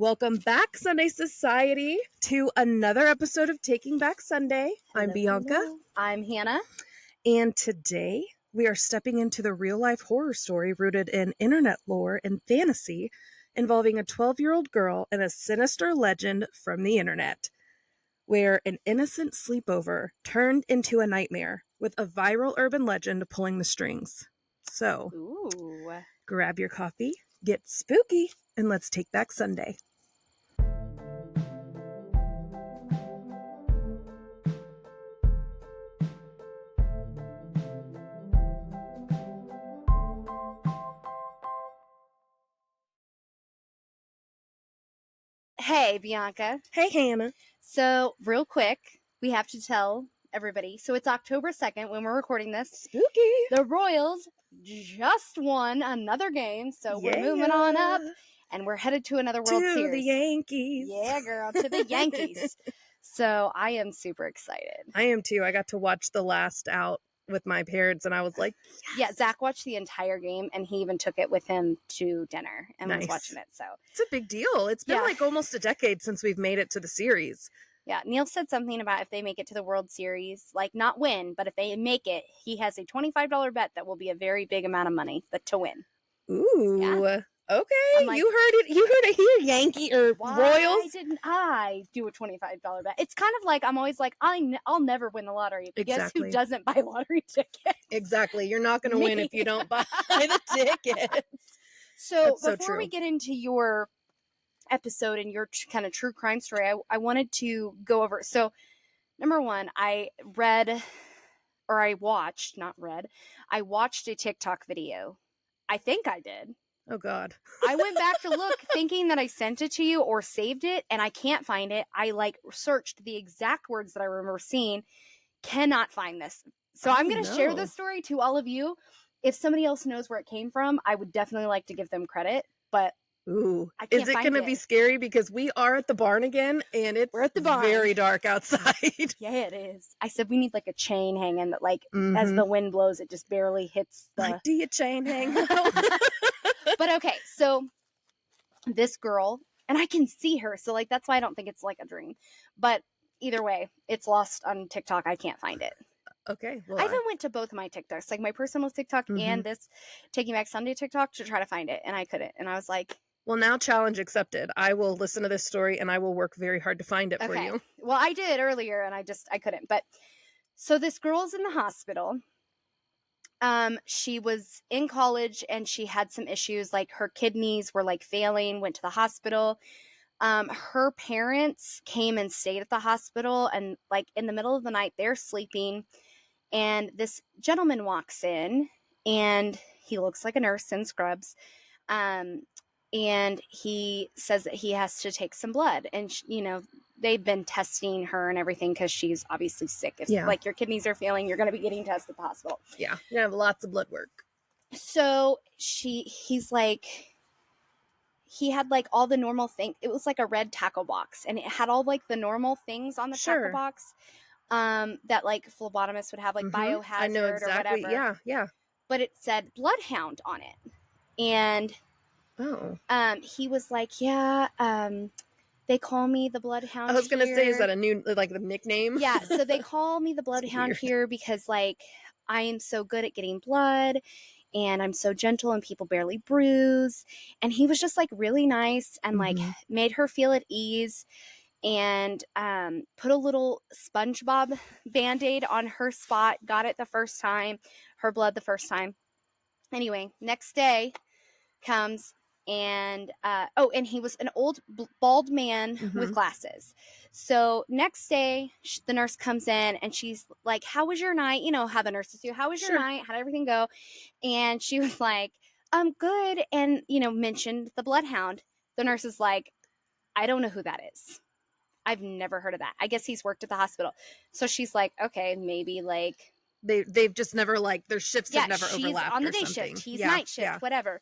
Welcome back, Sunday Society, to another episode of Taking Back Sunday. I'm Bianca. Hello. I'm Hannah. And today we are stepping into the real-life horror story rooted in internet lore and fantasy involving a 12-year-old girl and a sinister legend from the internet, where an innocent sleepover turned into a nightmare with a viral urban legend pulling the strings. So, grab your coffee, get spooky, and let's take back Sunday. Hey, Bianca. Hey, Hannah. So, real quick, we have to tell everybody. So, it's October 2nd when we're recording this. Spooky. The Royals just won another game, so we're moving on up, and we're headed to another World Series. To the Yankees. Yeah, girl, to the Yankees. So, I am super excited. I am too. I got to watch the last out with my parents, and I was like, yes. Yeah, Zach watched the entire game, and he even took it with him to dinner and Nice. was watching it. So it's a big deal. It's been like almost a decade since we've made it to the series. Yeah, Neil said something about if they make it to the World Series, like not win, but if they make it, he has a $25 bet that will be a very big amount of money, but to win. Ooh. Yeah. Okay, like, you heard it. You heard it here, Yankee or why Royals. Why didn't I do a $25 bet? It's kind of like I'm always like I'll never win the lottery. But guess who doesn't buy lottery tickets? Exactly. You're not going to win if you don't buy the tickets. So before we get into your episode and your kind of true crime story, I wanted to go over. So number one, I watched a TikTok video. I think I did. Oh, God. I went back to look thinking that I sent it to you or saved it, and I can't find it. I searched the exact words that I remember seeing. Cannot find this. So I'm going to share this story to all of you. If somebody else knows where it came from, I would definitely like to give them credit, but I can't is it going to be scary? Because we are at the barn again, and we're at the barn. Very dark outside. Yeah, it is. I said we need like a chain hanging that as the wind blows, it just barely hits the... Like, do you chain hang? But okay, so this girl, and I can see her, so that's why I don't think it's like a dream. But either way, it's lost on TikTok. I can't find it. Okay. Well, I even went to both of my TikToks, like my personal TikTok and this Taking Back Sunday TikTok, to try to find it, and I couldn't. And I was like, well, now challenge accepted. I will listen to this story, and I will work very hard to find it for you. Well, I did earlier, and I couldn't. But so this girl's in the hospital. She was in college, and she had some issues, like her kidneys were failing, went to the hospital. Her parents came and stayed at the hospital, and in the middle of the night, they're sleeping, and this gentleman walks in, and he looks like a nurse in scrubs. And he says that he has to take some blood, and they've been testing her and everything because she's obviously sick. If your kidneys are failing, you're going to be getting tested at the hospital. Yeah, you have lots of blood work. So he's like, he had all the normal things. It was like a red tackle box, and it had all the normal things on the tackle box that phlebotomists would have, biohazard, I know exactly. or whatever. Yeah. But it said bloodhound on it, and he was like, they call me the bloodhound. I was going to say, is that a new, the nickname? Yeah. So they call me the bloodhound here because I am so good at getting blood, and I'm so gentle, and people barely bruise. And he was just really nice and made her feel at ease, and put a little SpongeBob Band-Aid on her spot, got it the first time, her blood the first time. Anyway, next day comes, and and he was an old bald man with glasses. So next day, the nurse comes in, and she's like, how was your night? You know how the nurses do. How was your night? How did everything go? And she was like, good. And, mentioned the bloodhound. The nurse is like, I don't know who that is. I've never heard of that. I guess he's worked at the hospital. So she's like, okay, maybe they've just never their shifts have never overlapped. She's on the day shift. He's night shift, whatever.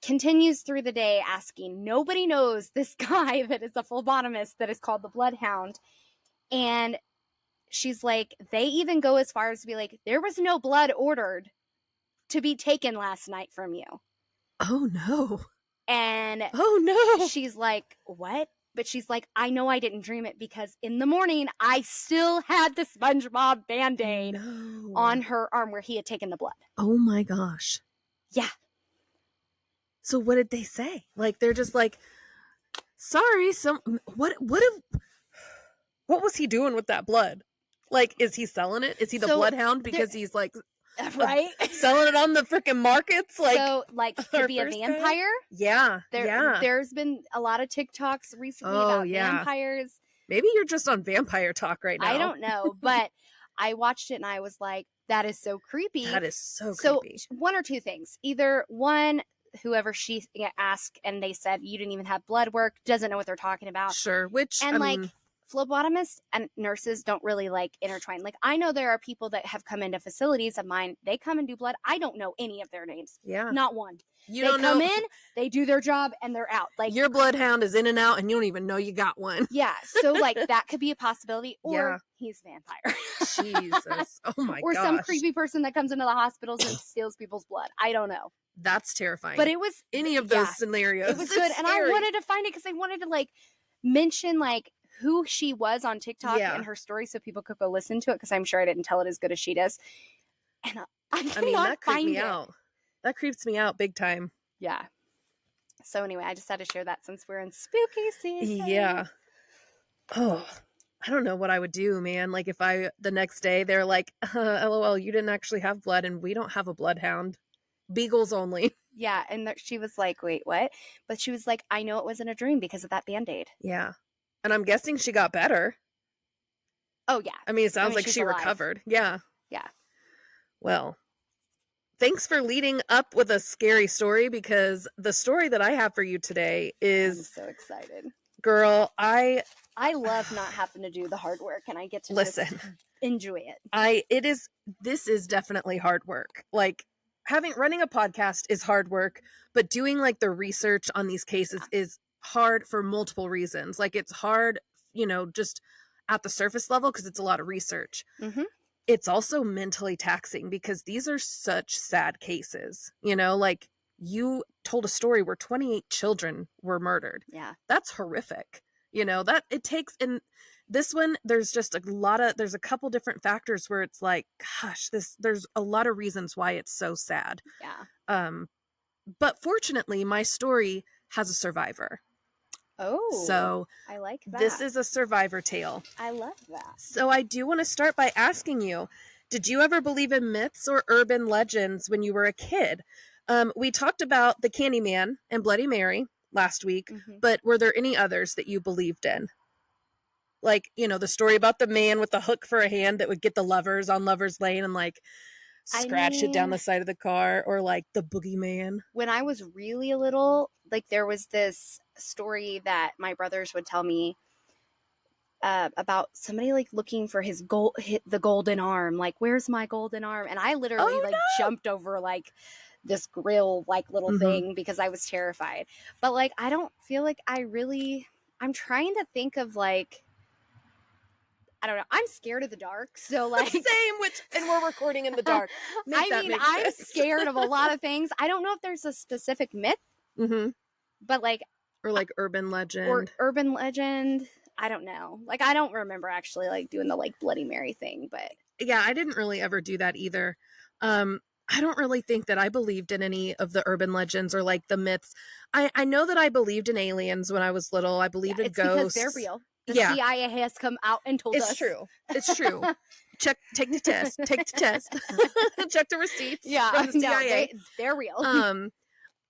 Continues through the day asking. Nobody knows this guy that is a phlebotomist that is called the bloodhound. And she's like, they even go as far as to be like, there was no blood ordered to be taken last night from you. Oh, no. And oh no, she's like, what? But she's like, I know I didn't dream it because in the morning I still had the SpongeBob Band-Aid on her arm where he had taken the blood. Oh my gosh. Yeah. So what did they say? Like, they're just like, sorry, what was he doing with that blood? Like, is he selling it? Is he the bloodhound because he's like right selling it on the freaking markets? Like, so like he could be a vampire. Yeah. There's been a lot of TikToks recently about vampires. Maybe you're just on vampire talk right now. I don't know, but I watched it and I was like, that is so creepy. That is so creepy. So one or two things. Either one, whoever she asked and they said you didn't even have blood work, doesn't know what they're talking about. Sure, which and I mean, phlebotomists and nurses don't really like intertwine. Like, I know there are people that have come into facilities of mine. They come and do blood. I don't know any of their names. Yeah. Not one. They come in, they do their job, and they're out. Like, your bloodhound is in and out, and you don't even know you got one. Yeah. So, like, that could be a possibility. Or he's a vampire. Jesus. Oh, my or gosh. some creepy person that comes into the hospitals and steals people's blood. I don't know. That's terrifying. But it was... Any of those scenarios. It was good. And I wanted to find it because I wanted to, like, mention, like, who she was on TikTok and her story so people could go listen to it, because I'm sure I didn't tell it as good as she does. And I mean, that creeped me out. That creeps me out big time. Yeah. So anyway, I just had to share that since we're in spooky season. Yeah. Oh, I don't know what I would do, man. Like, if the next day they're like, LOL, you didn't actually have blood and we don't have a bloodhound. Beagles only. Yeah. And she was like, wait, what? But she was like, I know it wasn't a dream because of that Band-Aid. Yeah. And I'm guessing she got better. Oh, yeah. I mean, it sounds like she recovered. Yeah. Yeah. Well, thanks for leading up with a scary story, because the story that I have for you today is... I'm so excited. Girl, I love not having to do the hard work, and I get to listen. Just enjoy it. This is definitely hard work. Like, running a podcast is hard work, but doing like the research on these cases is hard for multiple reasons. Like, it's hard, just at the surface level because it's a lot of research. Mm-hmm. It's also mentally taxing because these are such sad cases. Like, you told a story where 28 children were murdered. Yeah. That's horrific. That it takes, in this one, there's just there's a couple different factors where it's like, gosh, there's a lot of reasons why it's so sad. Yeah. But fortunately, my story has a survivor. Oh, so I like that. This is a survivor tale. I love that. So I do want to start by asking you, did you ever believe in myths or urban legends when you were a kid? We talked about the Candyman and Bloody Mary last week, but were there any others that you believed in? Like, the story about the man with the hook for a hand that would get the lovers on Lover's Lane and like scratch it down the side of the car, or like the boogeyman. When I was really little, like, there was this story that my brothers would tell me about somebody like looking for the golden arm. Like, where's my golden arm? And I literally jumped over like this grill like little thing because I was terrified. But like, I don't feel like I'm trying to think of like, I don't know. I'm scared of the dark. So like same, and we're recording in the dark. I'm scared of a lot of things. I don't know if there's a specific myth, but like, or like urban legend. I don't know. Like, I don't remember actually like doing the like Bloody Mary thing, but yeah, I didn't really ever do that either. I don't really think that I believed in any of the urban legends or like the myths. I know that I believed in aliens when I was little. I believed in ghosts. Because they're real. The CIA has come out and told us. It's true. It's true. Take the test. Take the test. Check the receipts from the CIA. They're real.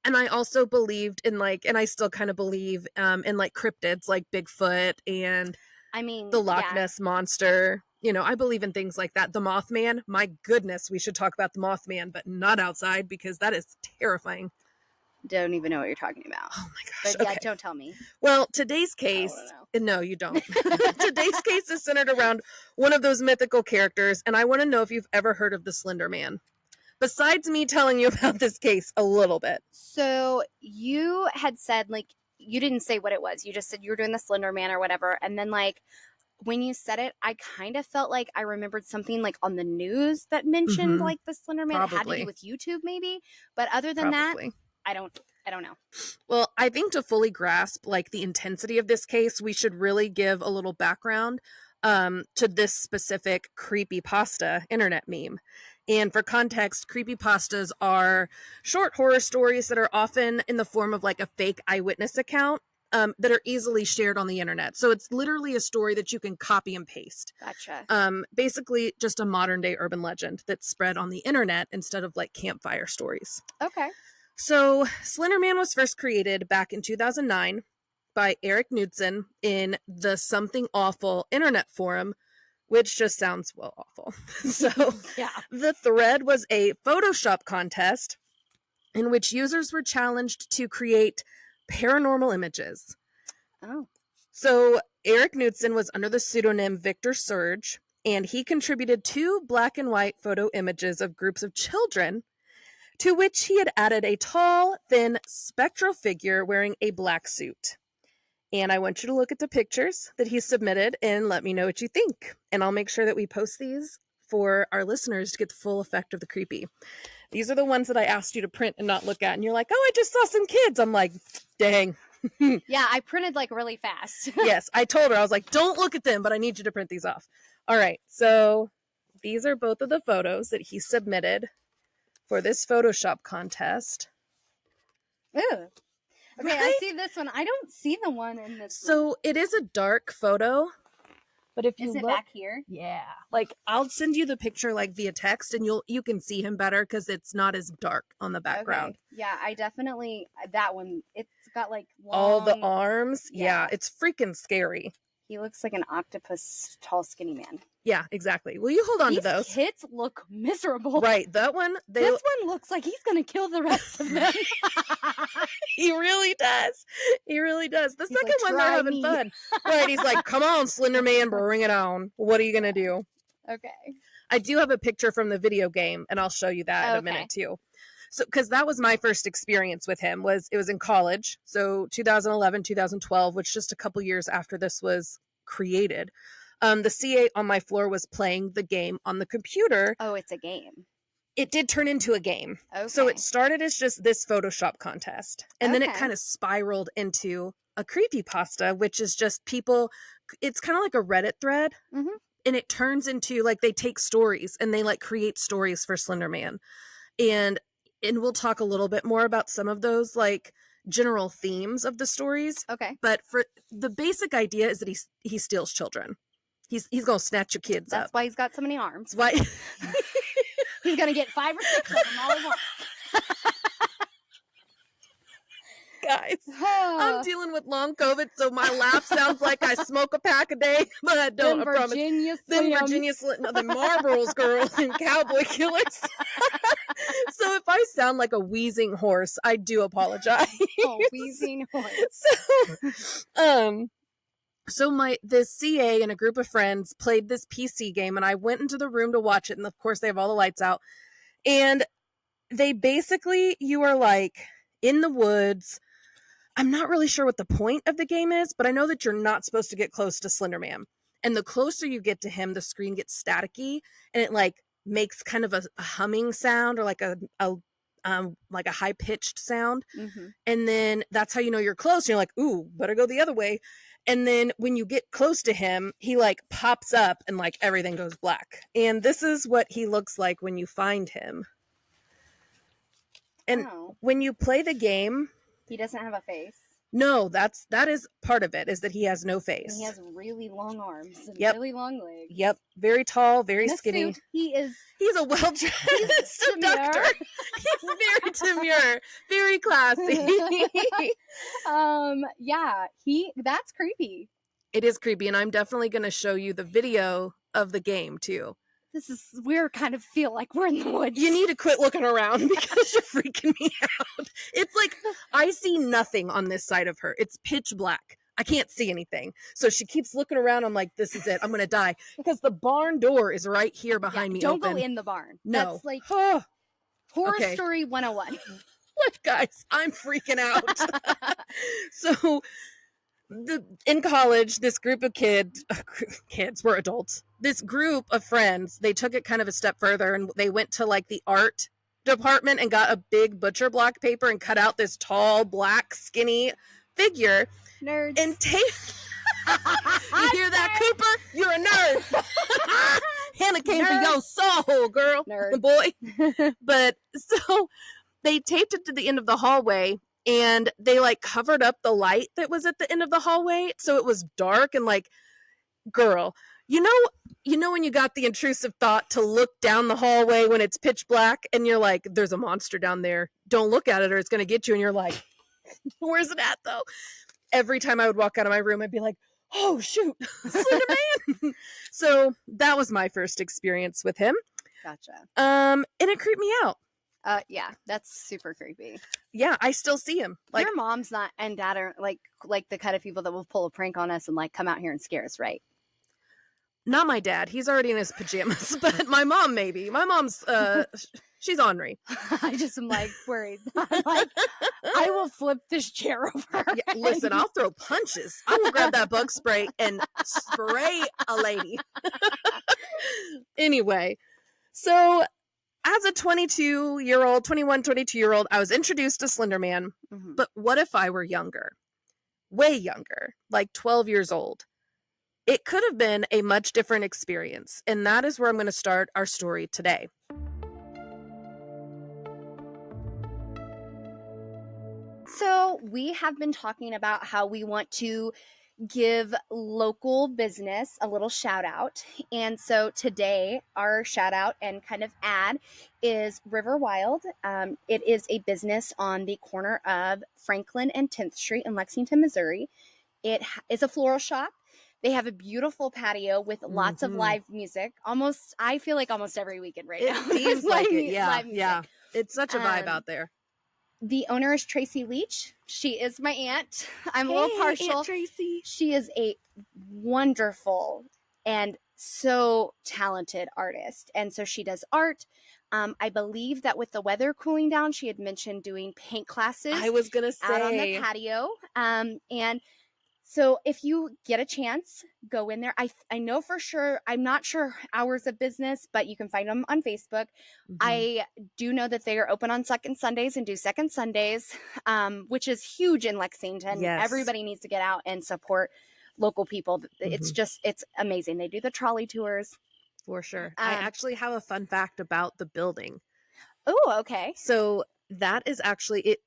And I also believed in and I still kind of believe in like cryptids like Bigfoot and the Loch Ness Monster. I believe in things like that. The Mothman, my goodness, we should talk about the Mothman, but not outside because that is terrifying. Don't even know what you're talking about. Oh my gosh. But don't tell me. Well, today's case, no, you don't. Today's case is centered around one of those mythical characters, and I want to know if you've ever heard of the Slender Man. Besides me telling you about this case a little bit. So you had said, like, you didn't say what it was. You just said you were doing the Slender Man or whatever. And then, like, when you said it, I kind of felt like I remembered something, like, on the news that mentioned, like, the Slender Man. It had to do with YouTube, maybe. But other than that, I don't I don't know. Well, I think to fully grasp like the intensity of this case, we should really give a little background to this specific creepypasta internet meme. And for context, creepypastas are short horror stories that are often in the form of like a fake eyewitness account that are easily shared on the internet. So it's literally a story that you can copy and paste. Gotcha. Basically, just a modern day urban legend that's spread on the internet instead of like campfire stories. Okay. So Slender Man was first created back in 2009 by Eric Knudsen in the Something Awful internet forum, which just sounds, well, awful. So Yeah. the thread was a Photoshop contest in which users were challenged to create paranormal images. Oh. So Eric Knudsen was under the pseudonym Victor Surge, and he contributed 2 black and white photo images of groups of children, to which he had added a tall, thin, spectral figure wearing a black suit. And I want you to look at the pictures that he submitted and let me know what you think. And I'll make sure that we post these for our listeners to get the full effect of the creepy. These are the ones that I asked you to print and not look at. And you're like, oh, I just saw some kids. I'm like, dang. Yeah, I printed like really fast. Yes, I told her. I was like, don't look at them, but I need you to print these off. All right, so these are both of the photos that he submitted for this Photoshop contest. Ew. Okay, Right? I see this one. I don't see the one in this one. So it is a dark photo, but if you Is it look back here? yeah, like I'll send you the picture like via text, and you can see him better because it's not as dark on the background. Okay. Yeah, I definitely that one. It's got like long, All the arms, Yeah. it's freaking scary. He looks like an octopus, tall, skinny man. Yeah, exactly. Will you hold on These to those? kids look miserable. Right, that one. This one looks like he's gonna kill the rest of them. He really does. He really does. The He's second like, one, they're "Try having me." fun. Right, he's like, come on, Slender Man, bring it on. What are you going to do? Okay. I do have a picture from the video game, and I'll show you that in a minute, too. So, because that was my first experience with him, it was in college. So 2011, 2012, which just a couple years after this was created. The CA on my floor was playing the game on the computer. Oh, it's a game. It did turn into a game. Okay. So it started as just this Photoshop contest. And then it Okay. kind of spiraled into a creepypasta, which is just people, it's kind of like a Reddit thread. Mhm. And it turns into like they take stories and they like create stories for Slender Man. And we'll talk a little bit more about some of those like general themes of the stories. Okay. But for the basic idea is that he steals children. He's gonna snatch your kids That's up. why he's got so many arms. That's why He's gonna get 5 or 6 of them all at once. guys. I'm dealing with long COVID, so my laugh sounds like I smoke a pack a day, but I don't. Then I promise. Virginia Then Slims. Virginia Slim, no, the Marlboro's girl and cowboy killers. So if I sound like a wheezing horse, I do apologize. Oh, wheezing horse. So the CA and a group of friends played this PC game, and I went into the room to watch it, and of course they have all the lights out, and they basically, you are like in the woods. I'm not really sure what the point of the game is, but I know that you're not supposed to get close to Slender Man. And the closer you get to him, the screen gets staticky, and it like makes kind of a humming sound or like a high pitched sound. Mm-hmm. And then that's how you know you're close. And you're like, ooh, better go the other way. And then when you get close to him, he like pops up and like everything goes black. And this is what he looks like when you find him. And when you play the game, he doesn't have a face. No, that is part of it, is that he has no face. And he has really long arms and Yep. really long legs. Yep. Very tall, very In a skinny. suit, he's a well-dressed abductor. He's very demure, very classy. Yeah, that's creepy. It is creepy, and I'm definitely going to show you the video of the game too. We're kind of feel like we're in the woods. You need to quit looking around because you're freaking me out. It's like I see nothing on this side of her. It's pitch black. I can't see anything. So she keeps looking around. I'm like, this is it. I'm going to die. Because the barn door is right here behind me. Don't open. go in the barn. No. That's like horror story 101. Look, guys, I'm freaking out. So in college, this group of kids were adults. This group of friends, they took it kind of a step further and they went to like the art department and got a big butcher block paper and cut out this tall, black, skinny figure. Nerds. And taped. You hear that, Cooper? You're a nerd. Hannah came for your soul, girl. Nerd. Boy. But so they taped it to the end of the hallway, and they like covered up the light that was at the end of the hallway, so it was dark. And like, girl, you know when you got the intrusive thought to look down the hallway when it's pitch black and you're like, there's a monster down there, don't look at it or it's going to get you, and you're like, where's it at though? Every time I would walk out of my room, I'd be like, oh shoot, Slender Man. So that was my first experience with him. Gotcha. And it creeped me out. Yeah, that's super creepy. Yeah, I still see him. Like, your mom's not and dad are like the kind of people that will pull a prank on us and like come out here and scare us, right? Not my dad. He's already in his pajamas, but my mom maybe. My mom's she's ornery. I just am like worried. I'm like, I will flip this chair over. Yeah, listen, I'll throw punches. I will grab that bug spray and spray a lady. Anyway, so as a 22-year-old, I was introduced to Slender Man. Mm-hmm. But what if I were younger? Way younger, like 12 years old. It could have been a much different experience, and that is where I'm going to start our story today. So we have been talking about how we want to give local business a little shout out. And so today our shout out and kind of ad is River Wild. It is a business on the corner of Franklin and 10th Street in Lexington, Missouri. It is a floral shop. They have a beautiful patio with lots of live music. I feel like almost every weekend right now. It seems like it. Yeah. It's such a vibe out there. The owner is Tracy Leach. She is my aunt. I'm a little partial. Aunt Tracy. She is a wonderful and so talented artist. And so she does art. I believe that with the weather cooling down, she had mentioned doing paint classes. I was going to say. Out on the patio. And so if you get a chance, go in there. I know for sure, I'm not sure hours of business, but you can find them on Facebook. Mm-hmm. I do know that they are open on second Sundays and do second Sundays, which is huge in Lexington. Yes. Everybody needs to get out and support local people. Mm-hmm. It's amazing. They do the trolley tours. For sure. I actually have a fun fact about the building. Oh, okay. So that is actually it.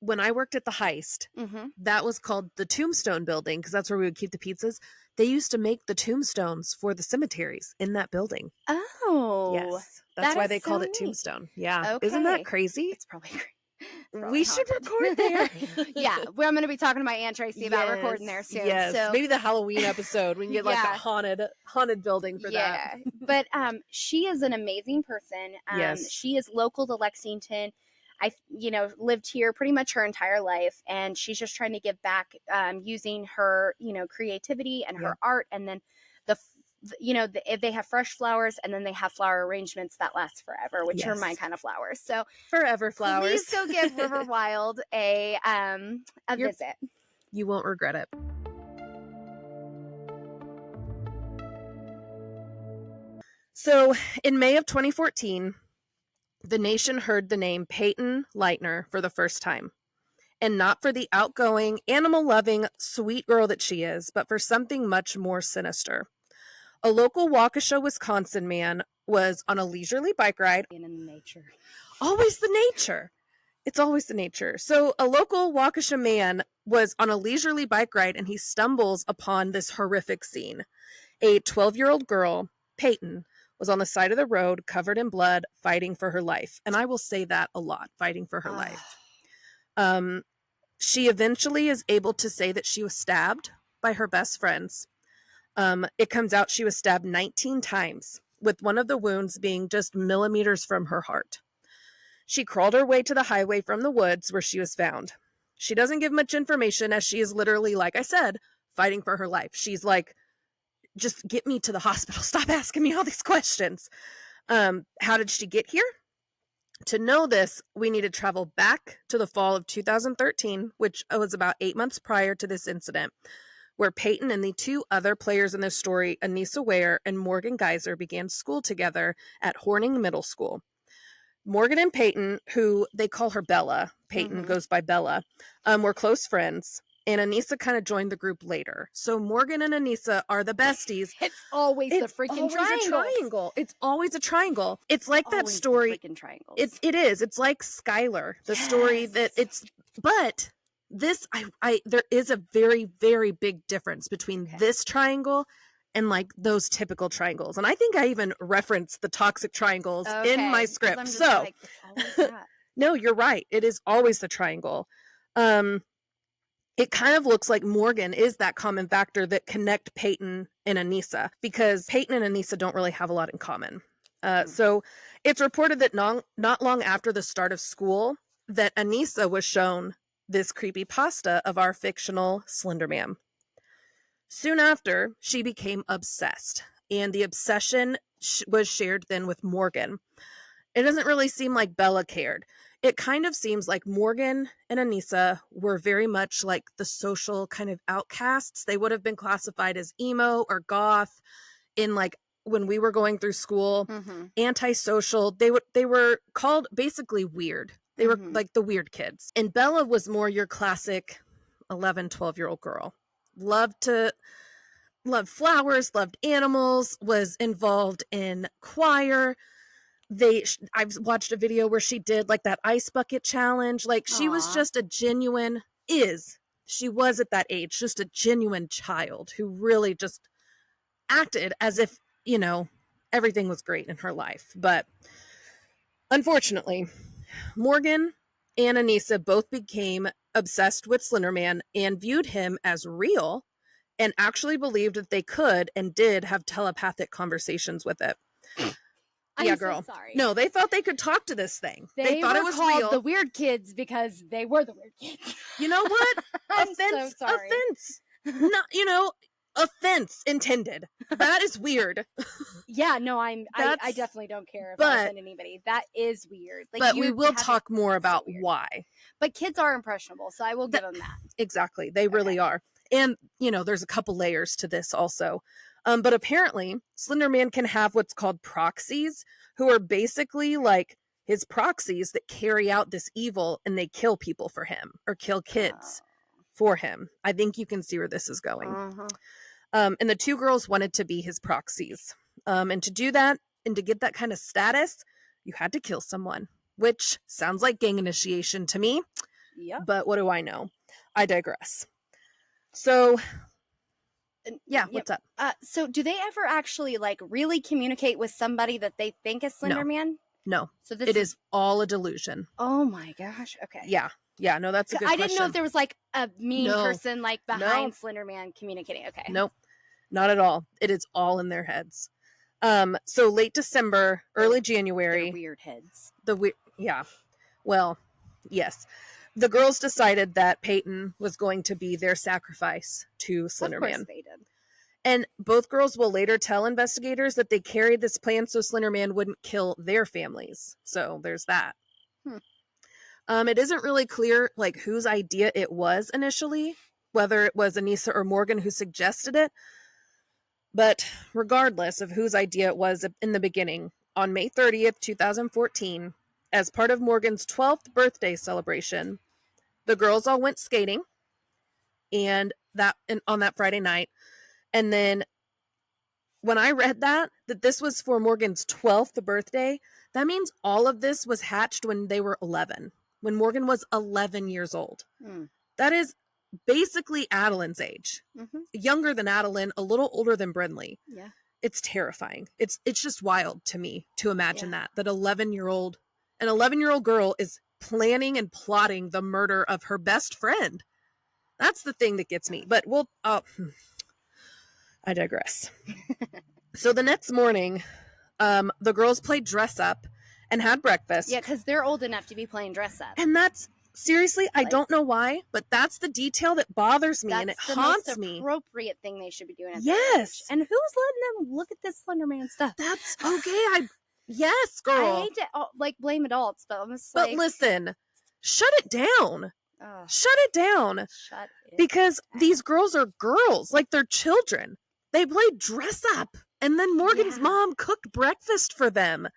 When I worked at the Heist, mm-hmm. that was called the Tombstone Building because that's where we would keep the pizzas. They used to make the tombstones for the cemeteries in that building. Oh. Yes. That's why they called it Tombstone. Yeah. Okay. Isn't that crazy? It's probably great. We should record there. Yeah. I'm going to be talking to my Aunt Tracy about recording there soon. Yes. So. Maybe the Halloween episode. We can get like a haunted building for that. But she is an amazing person. Yes. She is local to Lexington. I lived here pretty much her entire life, and she's just trying to give back using her, creativity and her art. And then they have fresh flowers, and then they have flower arrangements that last forever, which are my kind of flowers. So forever flowers. Please go give River Wild a visit. You won't regret it. So in May of 2014, the nation heard the name Payton Leutner for the first time. And not for the outgoing, animal-loving, sweet girl that she is, but for something much more sinister. A local Waukesha, Wisconsin man was on a leisurely bike ride. In the nature. Always the nature. It's always the nature. So a local Waukesha man was on a leisurely bike ride, and he stumbles upon this horrific scene. A 12-year-old girl, Payton, was on the side of the road, covered in blood, fighting for her life. And I will say that a lot, fighting for her life. She eventually is able to say that she was stabbed by her best friends. It comes out she was stabbed 19 times, with one of the wounds being just millimeters from her heart. She crawled her way to the highway from the woods where she was found. She doesn't give much information, as she is literally, like I said, fighting for her life. She's like, just get me to the hospital. Stop asking me all these questions. How did she get here? To know this, we need to travel back to the fall of 2013, which was about 8 months prior to this incident, where Payton and the two other players in this story, Anissa Ware and Morgan Geyser, began school together at Horning Middle School. Morgan and Payton, who they call her Bella, Payton goes by Bella, were close friends. And Anissa kind of joined the group later. So Morgan and Anissa are the besties. It's always the freaking triangle. It's always a triangle. It's like that Always story. The freaking triangles. It is. It's like Skylar, the story that it's. But this, there is a very, very big difference between this triangle and like those typical triangles. And I think I even referenced the toxic triangles in my script. So like, it's always that. No, you're right. It is always the triangle. It kind of looks like Morgan is that common factor that connect Payton and Anissa, because Payton and Anissa don't really have a lot in common. So it's reported that not long after the start of school, that Anissa was shown this creepypasta of our fictional Slender Man. Soon after, she became obsessed, and the obsession was shared then with Morgan. It doesn't really seem like Bella cared. It kind of seems like Morgan and Anissa were very much like the social kind of outcasts. They would have been classified as emo or goth in like when we were going through school, antisocial. They were called basically weird. They were like the weird kids. And Bella was more your classic 11, 12-year-old girl. Loved flowers, loved animals, was involved in choir. I've watched a video where she did like that ice bucket challenge. Like she was just she was at that age, just a genuine child who really just acted as if, everything was great in her life. But unfortunately, Morgan and Anissa both became obsessed with Slender Man and viewed him as real, and actually believed that they could and did have telepathic conversations with it. I'm girl. So sorry. No, they thought they could talk to this thing. They thought were it was called real. The weird kids because they were the weird kids. You know what? Offense. So sorry. Offense. Not, offense intended. That is weird. Yeah, no, I definitely don't care if I offend anybody. That is weird. Like, but we will talk more about why. But kids are impressionable, so I will give them that. Exactly. They really are. And, there's a couple layers to this also. But apparently, Slender Man can have what's called proxies, who are basically like his proxies that carry out this evil, and they kill people for him or kill kids for him. I think you can see where this is going. And the two girls wanted to be his proxies. And to do that and to get that kind of status, you had to kill someone, which sounds like gang initiation to me. Yeah. But what do I know? I digress. So... what's up? So do they ever actually like really communicate with somebody that they think is Slender Man? No. So it is all a delusion. Oh my gosh. Okay. Yeah. No, that's a good question. I didn't know if there was like a mean person like behind Slender Man communicating. Okay. Nope. Not at all. It is all in their heads. So late December, early January. They're weird heads. Yeah. Well, yes. The girls decided that Payton was going to be their sacrifice to Slender Man. Of course they did. And both girls will later tell investigators that they carried this plan so Slender Man wouldn't kill their families. So there's that. It isn't really clear like whose idea it was initially, whether it was Anissa or Morgan who suggested it. But regardless of whose idea it was in the beginning, on May 30th, 2014, as part of Morgan's 12th birthday celebration, the girls all went skating on that Friday night. And then when I read that this was for Morgan's 12th birthday, that means all of this was hatched when they were 11, when Morgan was 11 years old. That is basically Adeline's age. Younger than Adeline, a little older than Brinley. Yeah. It's terrifying. It's just wild to me to imagine that 11-year-old girl is planning and plotting the murder of her best friend. That's the thing that gets me. But I digress. So the next morning, the girls played dress up and had breakfast. Yeah, because they're old enough to be playing dress up. And that's, seriously, I don't know why, but that's the detail that bothers me and it haunts me. That's the most appropriate thing they should be doing. Yes. And who's letting them look at this Slender Man stuff? That's okay. Yes, girl. I hate to blame adults, but I'm just But listen, shut it down. Shut it down. Because these girls are girls, like they're children. They played dress up, and then Morgan's mom cooked breakfast for them.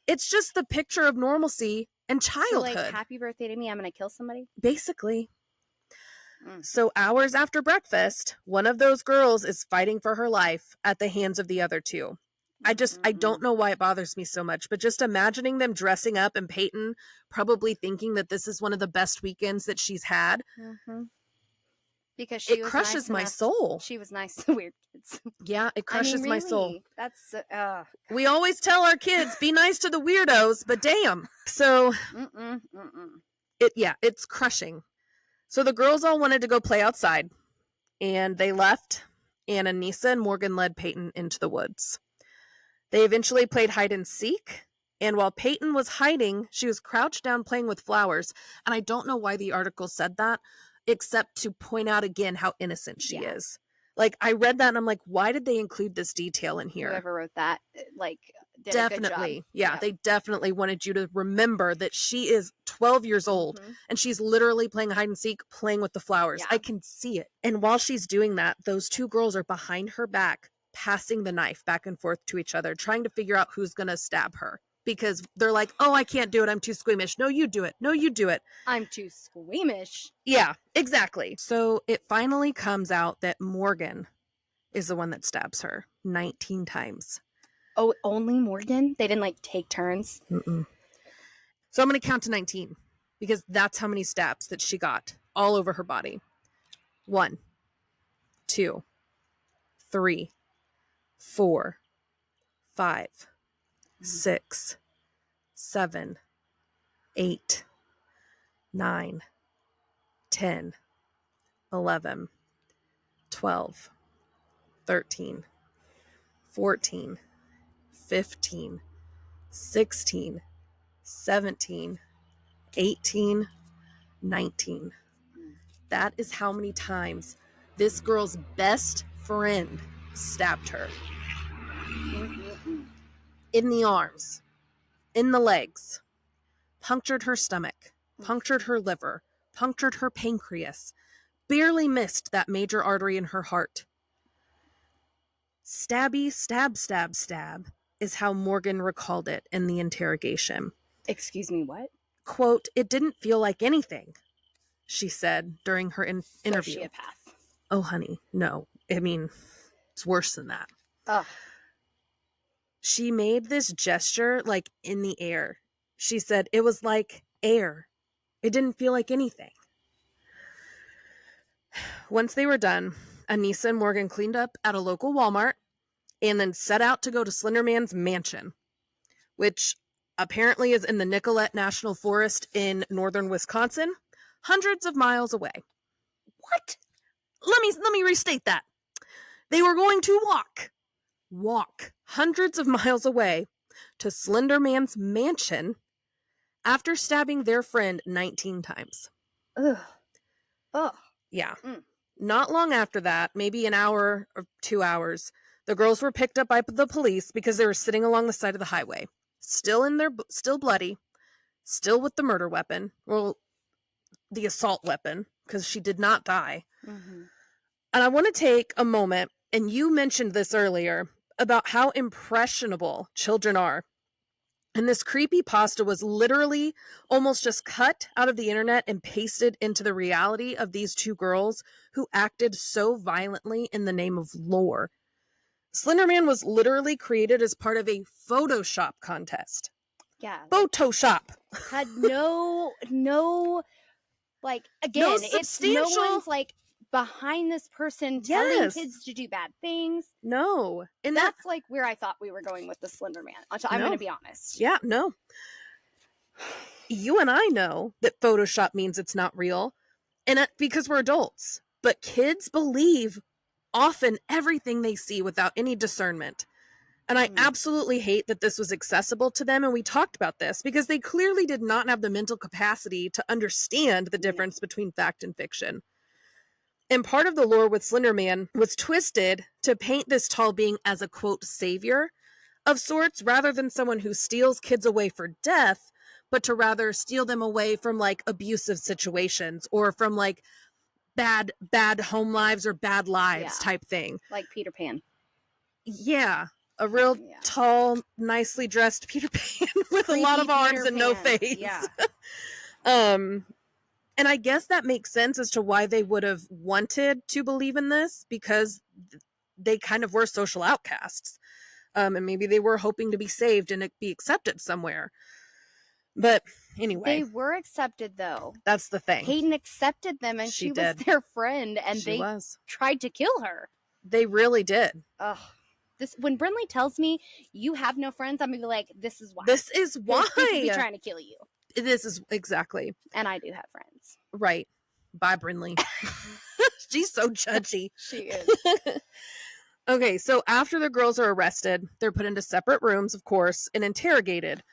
It's just the picture of normalcy and So, childhood. like, happy birthday to me, I'm going to kill somebody? Basically. So hours after breakfast, one of those girls is fighting for her life at the hands of the other two. I don't know why it bothers me so much, but just imagining them dressing up and Payton probably thinking that this is one of the best weekends that she's had. Because she it was crushes nice my soul. She was nice to weird kids. Yeah, it crushes my soul. That's we always tell our kids, be nice to the weirdos, but damn. So it's crushing. So the girls all wanted to go play outside, and they left, and Anissa and Morgan led Payton into the woods. They eventually played hide and seek, and while Payton was hiding, she was crouched down playing with flowers, and I don't know why the article said that, except to point out again how innocent she is. Like, I read that and I'm like, why did they include this detail in here? Whoever wrote that, like, did definitely a good job. Yeah, they definitely wanted you to remember that she is 12 years old and she's literally playing hide and seek, playing with the flowers. I can see it. And while she's doing that, those two girls are behind her back, passing the knife back and forth to each other, trying to figure out who's gonna stab her. Because they're like, oh, I can't do it, I'm too squeamish. No, you do it. No, you do it. I'm too squeamish. Yeah, exactly. So it finally comes out that Morgan is the one that stabs her 19 times. Oh, only Morgan? They didn't, like, take turns? Mm-mm. So I'm going to count to 19 because that's how many stabs that she got all over her body. 1, 2, 3, 4, 5, 6, 7, 8, 9, 10, 11, 12, 13, 14, 15, 16, 17, 18, 19. That is how many times this girl's best friend stabbed her. In the arms, in the legs, punctured her stomach, punctured her liver, punctured her pancreas, barely missed that major artery in her heart. Stabby, stab, stab, stab is how Morgan recalled it in the interrogation. Excuse me, what? Quote, it didn't feel like anything, she said during her interview. Sociopath. Oh, honey, no. I mean, it's worse than that. Ugh. She made this gesture like in the air. She said it was like air. It didn't feel like anything. Once they were done, Anissa and Morgan cleaned up at a local Walmart and then set out to go to Slender Man's mansion, which apparently is in the Nicollet National Forest in northern Wisconsin, hundreds of miles away. What? Let me restate that. They were going to walk hundreds of miles away to Slender Man's mansion after stabbing their friend 19 times. Ugh. Ugh. Yeah. Not long after that, maybe an hour or 2 hours, the girls were picked up by the police because they were sitting along the side of the highway, still bloody, still with the murder weapon, well, the assault weapon, because she did not die. And I want to take a moment, and you mentioned this earlier, about how impressionable children are. And this creepypasta was literally almost just cut out of the internet and pasted into the reality of these two girls who acted so violently in the name of lore. Slender Man was literally created as part of a Photoshop contest. Yeah. Photoshop. Had no, like, again, No it's substantial. no one's, like, behind this person telling kids to do bad things. No. And that's like where I thought we were going with the Slender Man. I'm going to be honest. Yeah, no. You and I know that Photoshop means it's not real, and because we're adults. But kids believe often everything they see without any discernment. And I absolutely hate that this was accessible to them, and we talked about this, because they clearly did not have the mental capacity to understand the difference between fact and fiction. And part of the lore with Slender Man was twisted to paint this tall being as a, quote, savior of sorts, rather than someone who steals kids away for death, but to rather steal them away from, like, abusive situations or from, like, bad home lives or bad lives type thing. Like Peter Pan. Yeah. A real tall, nicely dressed Peter Pan with a lot of arms and no face. Yeah. And I guess that makes sense as to why they would have wanted to believe in this, because they kind of were social outcasts. And maybe they were hoping to be saved and be accepted somewhere. But anyway. They were accepted, though. That's the thing. Payton accepted them, and she was their friend, and they tried to kill her. They really did. Ugh. When Brinley tells me you have no friends, I'm going to be like, this is why. This is why. They could be trying to kill you. This is exactly. And I do have friends. Right. Bye, Brinley. She's so judgy. She is. Okay, so after the girls are arrested, they're put into separate rooms, of course, and interrogated.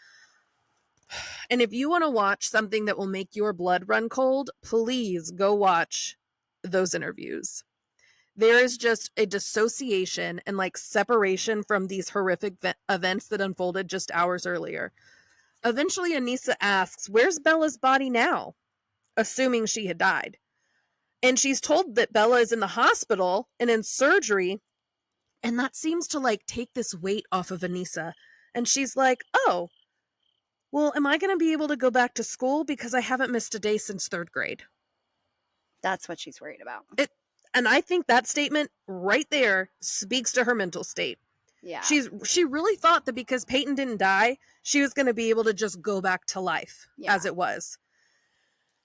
And if you want to watch something that will make your blood run cold, please go watch those interviews. There is just a dissociation and like separation from these horrific events that unfolded just hours earlier. Eventually, Anissa asks, "Where's Bella's body now?" Assuming she had died. And she's told that Bella is in the hospital and in surgery. And that seems to like take this weight off of Anissa. And she's like, "Oh, well, am I going to be able to go back to school because I haven't missed a day since 3rd grade?" That's what she's worried about. And I think that statement right there speaks to her mental state. Yeah. She really thought that because Payton didn't die, she was going to be able to just go back to life as it was.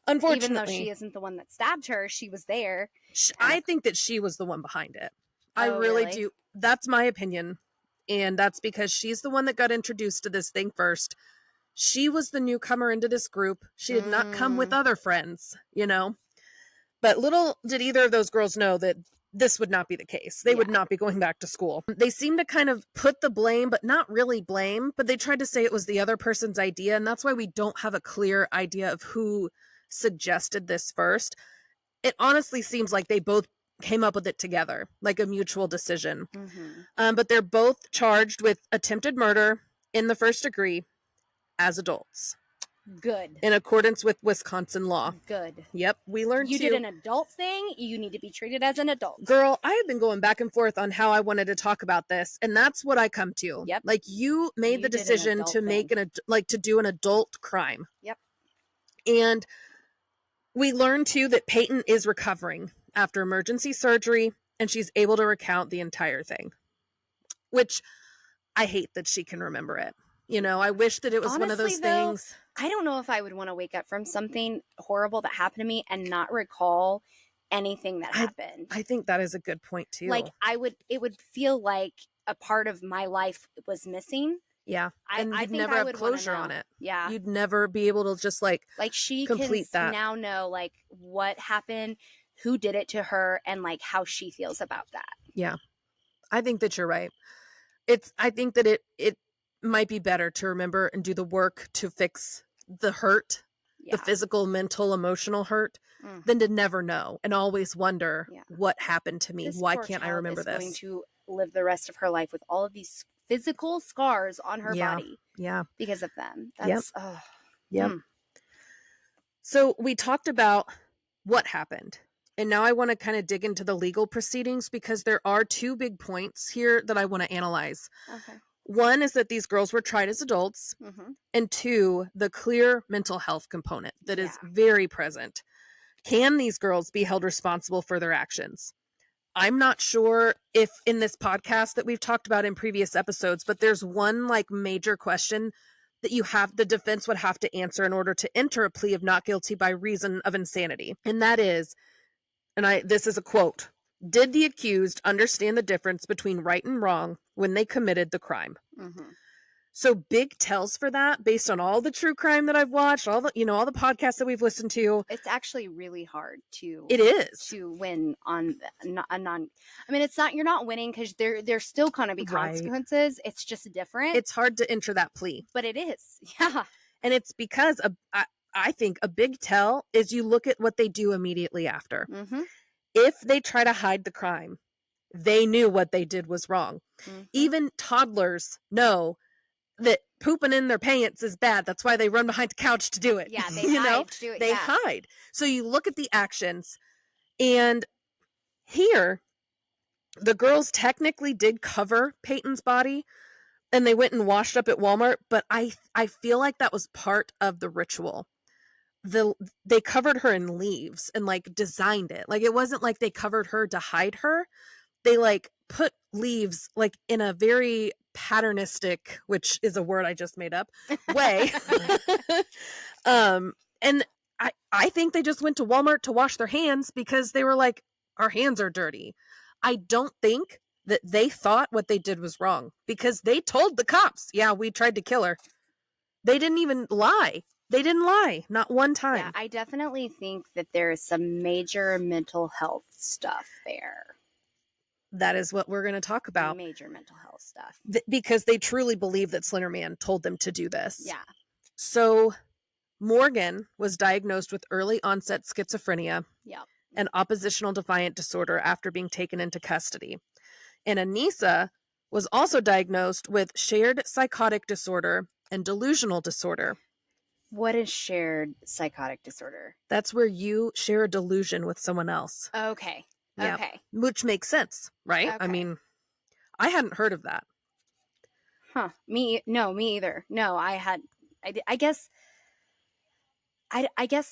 Unfortunately, even though she isn't the one that stabbed her, she was there. I think that she was the one behind it. I really do. That's my opinion. And that's because she's the one that got introduced to this thing first. She was the newcomer into this group. She did not come with other friends, you know? But little did either of those girls know that this would not be the case. They would not be going back to school. They seem to kind of put the blame, but not really blame, but they tried to say it was the other person's idea. And that's why we don't have a clear idea of who suggested this first. It honestly seems like they both came up with it together, like a mutual decision. But they're both charged with attempted murder in the 1st degree as adults. Good. In accordance with Wisconsin law. Good. Yep, we learned you did an adult thing. You need to be treated as an adult. Girl, I have been going back and forth on how I wanted to talk about this, and that's what I come to. Yep. Like, you made the decision to make to do an adult crime. Yep. And we learned too that Payton is recovering after emergency surgery, and she's able to recount the entire thing. Which I hate that she can remember it. You know, I wish that it was one of those things. I don't know if I would want to wake up from something horrible that happened to me and not recall anything that happened. I think that is a good point too. Like it would feel like a part of my life was missing. Yeah. And I you'd think never I have would closure wanna on know. it. Yeah. You'd never be able to just like she complete can that. now know like what happened, who did it to her, and like how she feels about that. Yeah. I think that you're right. I think that it might be better to remember and do the work to fix the hurt, the physical, mental, emotional hurt, than to never know and always wonder what happened to me. Why can't I remember this? Going to live the rest of her life with all of these physical scars on her body. Yeah. Because of them. That's So we talked about what happened. And now I want to kind of dig into the legal proceedings because there are 2 big points here that I want to analyze. Okay. One is that these girls were tried as adults, and 2, the clear mental health component that is very present. Can these girls be held responsible for their actions? I'm not sure if in this podcast that we've talked about in previous episodes, but there's one like major question that the defense would have to answer in order to enter a plea of not guilty by reason of insanity. And that is, this is a quote, "Did the accused understand the difference between right and wrong when they committed the crime?" So big tells for that based on all the true crime that I've watched, all the podcasts that we've listened to. It's actually really hard to win on a non. I mean, it's not, you're not winning because there's still going to be consequences. It's just different. It's hard to enter that plea. But it is. Yeah. And it's because I think a big tell is you look at what they do immediately after. If they try to hide the crime, they knew what they did was wrong. Even toddlers know that pooping in their pants is bad. That's why they run behind the couch to do it. Yeah, they hide to do it. They hide. So you look at the actions, and here The girls technically did cover Payton's body, and they went and washed up at Walmart, but I feel like that was part of the ritual. They covered her in leaves and like designed it. Like it wasn't like they covered her to hide her. They like put leaves like in a very patternistic, which is a word I just made up, way. And I think they just went to Walmart to wash their hands because they were like, our hands are dirty. I don't think that they thought what they did was wrong because they told the cops, yeah, we tried to kill her. They didn't even lie. They didn't lie, not one time. Yeah, I definitely think that there is some major mental health stuff there. That is what we're going to talk about. Major mental health stuff. Because they truly believe that Slender Man told them to do this. Yeah. So Morgan was diagnosed with early onset schizophrenia. Yep. And oppositional defiant disorder after being taken into custody. And Anissa was also diagnosed with shared psychotic disorder and delusional disorder. What is shared psychotic disorder? That's where you share a delusion with someone else. Okay. Yeah. Okay. Which makes sense, right? Okay. I mean, I hadn't heard of that. Huh. Me either. No, I guess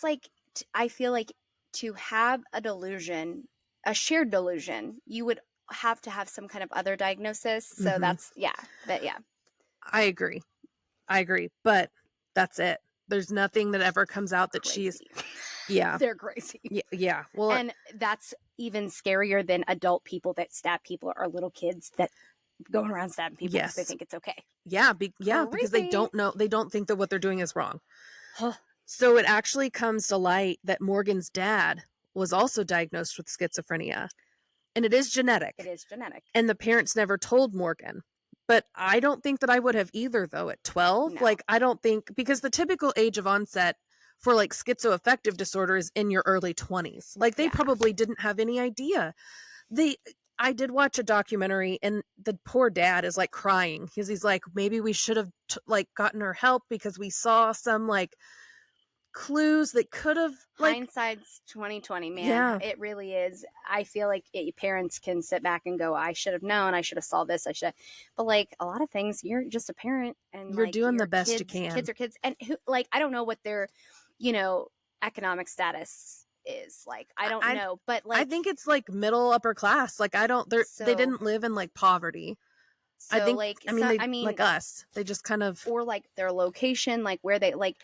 like I feel like to have a delusion, a shared delusion, you would have to have some kind of other diagnosis. So that's, yeah. I agree. But that's it. There's nothing that ever comes out that crazy. Yeah. They're crazy. Yeah. Well, and that's even scarier than adult people that stab people or little kids that going around stabbing people because they think it's okay. Yeah. Because they don't know. They don't think that what they're doing is wrong. Huh. So it actually comes to light that Morgan's dad was also diagnosed with schizophrenia. And it is genetic. It is genetic. And the parents never told Morgan. But I don't think that I would have either, though, at 12. No. Like, I don't think, because the typical age of onset for like schizoaffective disorder is in your early 20s. Like, they probably didn't have any idea. I did watch a documentary, and the poor dad is like crying because he's like, maybe we should have like gotten her help because we saw some like clues that could have, like, hindsight's 2020, man. Yeah. It really is. I feel like parents can sit back and go, I should have known, I should have saw this, but like a lot of things, you're just a parent and you're like, doing the best you can. Kids are kids, and who, like, I don't know what their economic status is. Like, I don't know, but like, I think it's like middle upper class. Like, they didn't live in like poverty. So, I think, like, I mean, like us, they just kind of, or like their location, like where they like,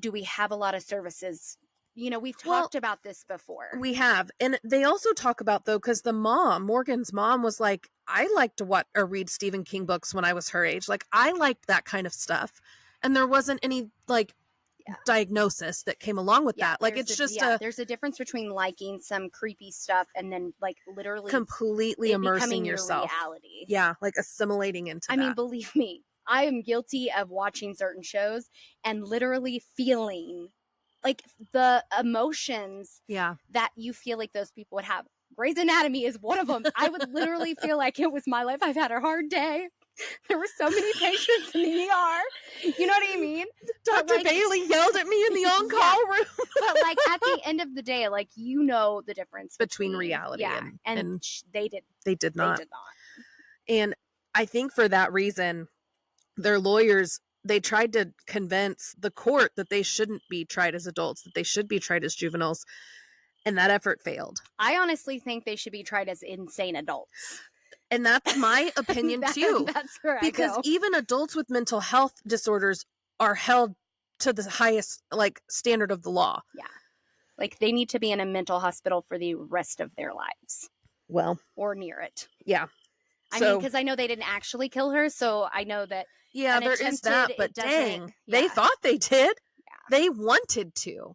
do we have a lot of services? We've talked about this before. We have. And they also talk about, though, because Morgan's mom was like, I liked to watch or read Stephen King books when I was her age. Like, I liked that kind of stuff. And there wasn't any like diagnosis that came along with that. Like, it's just there's a difference between liking some creepy stuff and then like literally completely immersing yourself. Your reality. Yeah, like assimilating into that. I mean, believe me, I am guilty of watching certain shows and literally feeling like the emotions that you feel like those people would have. Grey's Anatomy is one of them. I would literally feel like it was my life. I've had a hard day. There were so many patients in the ER. You know what I mean? Dr. Bailey yelled at me in the on-call room. But like at the end of the day, like, the difference between reality and they did not. They did not. And I think for that reason, their lawyers, they tried to convince the court that they shouldn't be tried as adults, that they should be tried as juveniles. And that effort failed. I honestly think they should be tried as insane adults. And that's my opinion too. That's where because even adults with mental health disorders are held to the highest like standard of the law. Yeah. Like, they need to be in a mental hospital for the rest of their lives. Well, or near it. Yeah. I mean, because I know they didn't actually kill her, so I know that. Yeah, there is that, but dang, they thought they did. Yeah. They wanted to.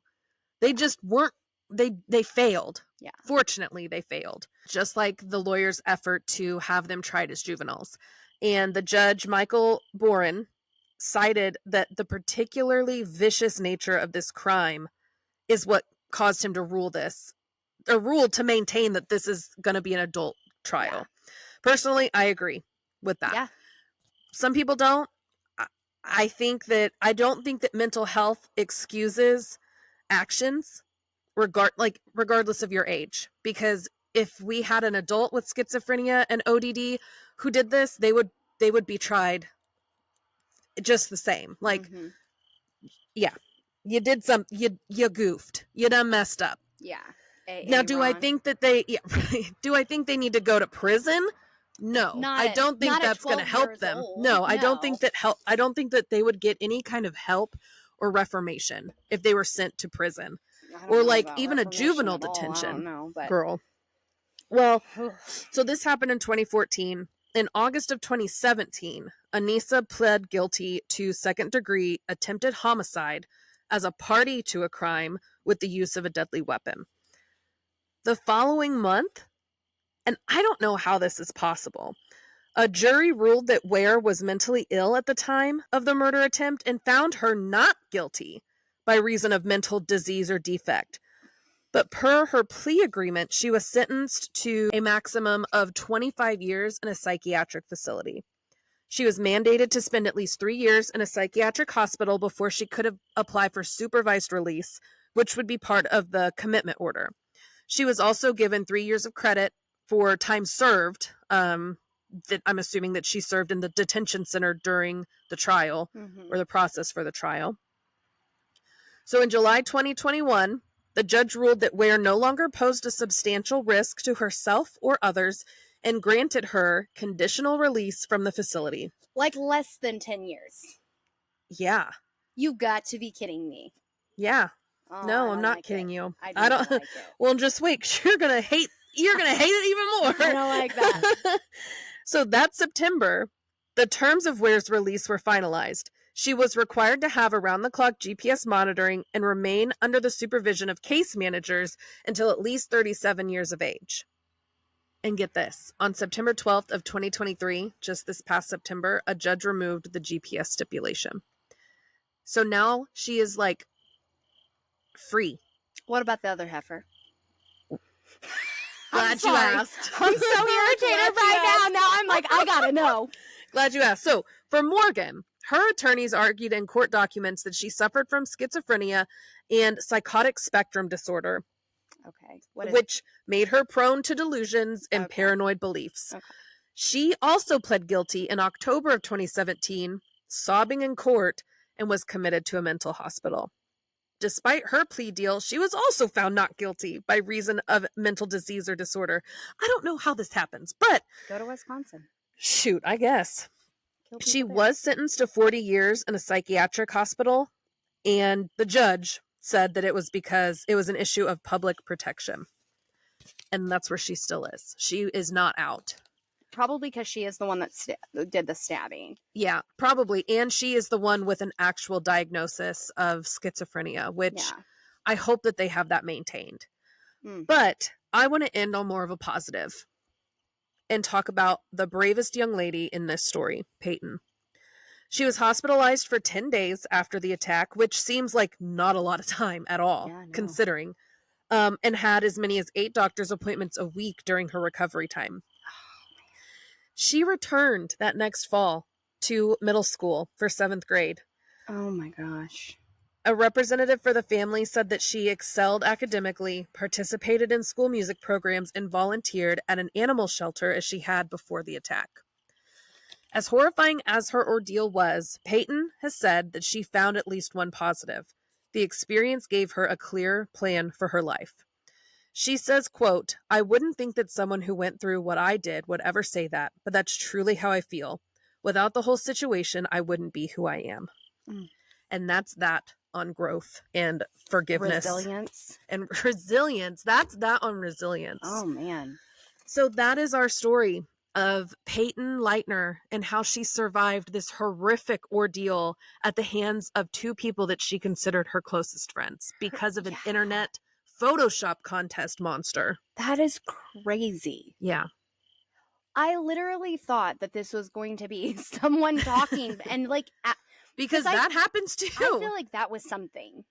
They just weren't. They failed. Yeah. Fortunately, they failed. Just like the lawyer's effort to have them tried as juveniles. And the judge, Michael Boren, cited that the particularly vicious nature of this crime is what caused him to rule to maintain that this is going to be an adult trial. Yeah. Personally, I agree with that. Yeah. Some people don't. I don't think that mental health excuses actions regardless of your age, because if we had an adult with schizophrenia and ODD who did this, they would be tried just the same. Like, yeah, you did you goofed. You done messed up. Yeah. Now, do I think that do I think they need to go to prison? No, I don't think that's going to help them. No, I don't think that they would get any kind of help or reformation if they were sent to prison or like even a juvenile detention. I don't know, but girl. Well, so this happened in 2014. In August of 2017, Anissa pled guilty to second-degree attempted homicide as a party to a crime with the use of a deadly weapon. The following month, and I don't know how this is possible, a jury ruled that Ware was mentally ill at the time of the murder attempt and found her not guilty by reason of mental disease or defect. But per her plea agreement, she was sentenced to a maximum of 25 years in a psychiatric facility. She was mandated to spend at least 3 years in a psychiatric hospital before she could apply for supervised release, which would be part of the commitment order. She was also given 3 years of credit for time served. That I'm assuming that she served in the detention center during the trial or the process for the trial. So in July 2021, the judge ruled that Ware no longer posed a substantial risk to herself or others and granted her conditional release from the facility. Like less than 10 years. Yeah. You got to be kidding me. Yeah. Oh, no, I'm not kidding you. I don't like it. Well, just wait. You're going to hate it even more. I don't like that. So that September, the terms of Ware's release were finalized. She was required to have around-the-clock GPS monitoring and remain under the supervision of case managers until at least 37 years of age. And get this, on September 12th of 2023, just this past September, a judge removed the GPS stipulation. So now she is like free. What about the other heifer? Glad you asked. I'm so irritated right now. Now I'm like, I gotta know. Glad you asked. So for Morgan, her attorneys argued in court documents that she suffered from schizophrenia and psychotic spectrum disorder. Okay. Which made her prone to delusions and paranoid beliefs. Okay. She also pled guilty in October of 2017, sobbing in court, and was committed to a mental hospital. Despite her plea deal, she was also found not guilty by reason of mental disease or disorder. I don't know how this happens, but... Go to Wisconsin. Shoot, I guess. She was sentenced to 40 years in a psychiatric hospital, and the judge said that it was because it was an issue of public protection. And that's where she still is. She is not out. Probably because she is the one that did the stabbing. Yeah, probably. And she is the one with an actual diagnosis of schizophrenia, which I hope that they have that maintained. But I want to end on more of a positive and talk about the bravest young lady in this story, Payton. She was hospitalized for 10 days after the attack, which seems like not a lot of time at all, considering, and had as many as 8 doctor's appointments a week during her recovery time. She returned that next fall to middle school for 7th grade. Oh my gosh. A representative for the family said that she excelled academically, participated in school music programs, and volunteered at an animal shelter as she had before the attack. As horrifying as her ordeal was, Payton has said that she found at least one positive. The experience gave her a clear plan for her life. She says, quote, "I wouldn't think that someone who went through what I did would ever say that, but that's truly how I feel. Without the whole situation, I wouldn't be who I am." And that's that on growth and forgiveness. Resilience. And resilience. That's that on resilience. Oh, man. So that is our story of Payton Leutner and how she survived this horrific ordeal at the hands of 2 people that she considered her closest friends because of an internet Photoshop contest monster. That is crazy. Yeah. I literally thought that this was going to be someone talking and like... because that happens too. I feel like that was something.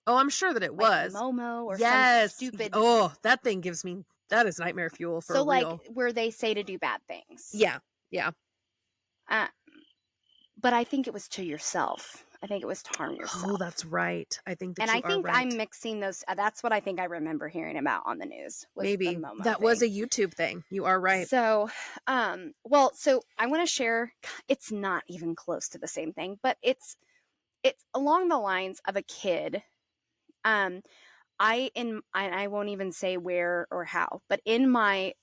Oh, I'm sure that it was. Momo or some stupid... Oh, that thing gives me... That is nightmare fuel for real. So, like, where they say to do bad things. Yeah, yeah. But I think it was to yourself. I think it was to harm Oh, yourself. that's right. I think And that you I are think right. I'm mixing those. That's what I think I remember hearing about on the news was the Maybe. Momo That was thing. a YouTube thing. You are right. So, so I want to share. It's not even close to the same thing, but it's along the lines of a kid. Um, I won't even say where or how, but in my